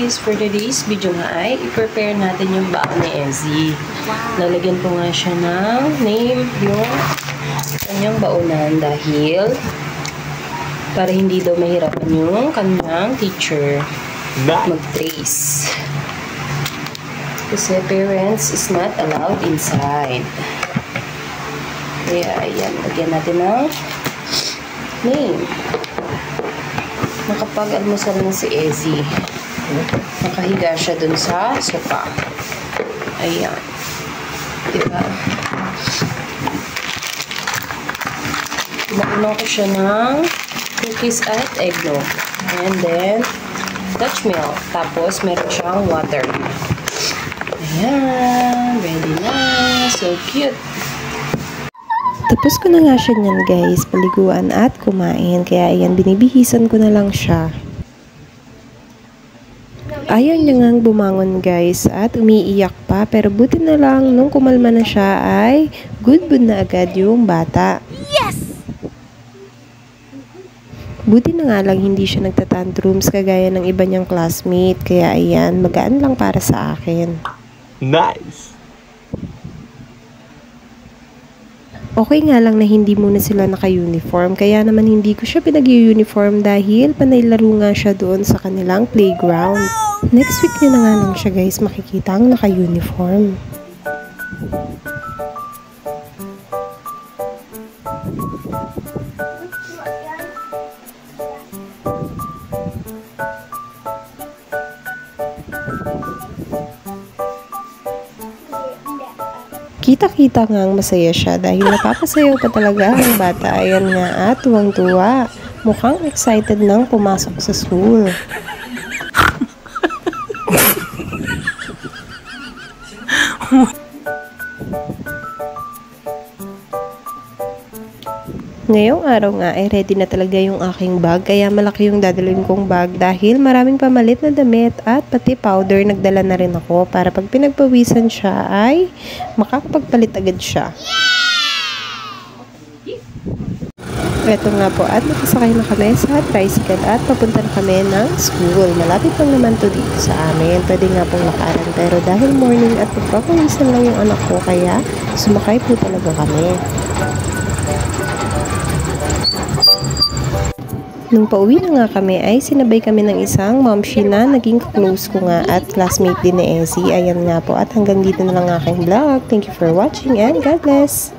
guys, for today's video nga ay i-prepare natin yung baon ni Ezzy. Lalagyan ko nga siya ng name yung kanyang baonan dahil para hindi daw mahirapan yung kanyang teacher mag-trace. Kasi parents is not allowed inside. Kaya ayan, lagyan natin ng name. Nakapag-almusal na si Ezzy. Nakahiga siya dun sa sofa. Ayan. Diba? Nakunan ko siya ng cookies at eggnog. And then, Dutch milk. Tapos, meron siyang water. Ayan. Ready na. So cute. Tapos ko na nga siya niyan guys, paliguan at kumain. Kaya ayan, binibihisan ko na lang siya. Ayaw niya ngang bumangon guys at umiiyak pa. Pero buti na lang nung kumalma na siya ay good mood na agad yung bata. Yes! Buti na nga lang hindi siya nagtatantrums kagaya ng iba niyang classmate. Kaya ayan, magaan lang para sa akin. Nice! Okay nga lang na hindi muna sila naka-uniform, kaya naman hindi ko siya pinag-uniform dahil panay laro nga siya doon sa kanilang playground. Next week nyo na nga lang siya guys makikita ang naka-uniform. Kita-kita nga ang masaya siya dahil napapasayaw pa talaga ang bata. Ayan nga at tuwang-tuwa. Mukhang excited nang pumasok sa school. Ngayong araw nga ay ready na talaga yung aking bag, kaya malaki yung dadalhin kong bag dahil maraming pamalit na damit at pati powder nagdala na rin ako para pag pinagpawisan siya ay makakapagpalit agad siya. Ito nga po at nakasakay na kami sa tricycle at papunta na kami ng school. Malapit lang naman to dito sa amin. Pwede nga pong lakaran pero dahil morning at pagpapawisan lang yung anak ko kaya sumakay po talaga kami. Nung pauwi na nga kami ay sinabay kami ng isang momshi na naging close ko nga at classmate din ni Ezzy. Ayan nga po at hanggang dito na lang aking vlog. Thank you for watching and God bless!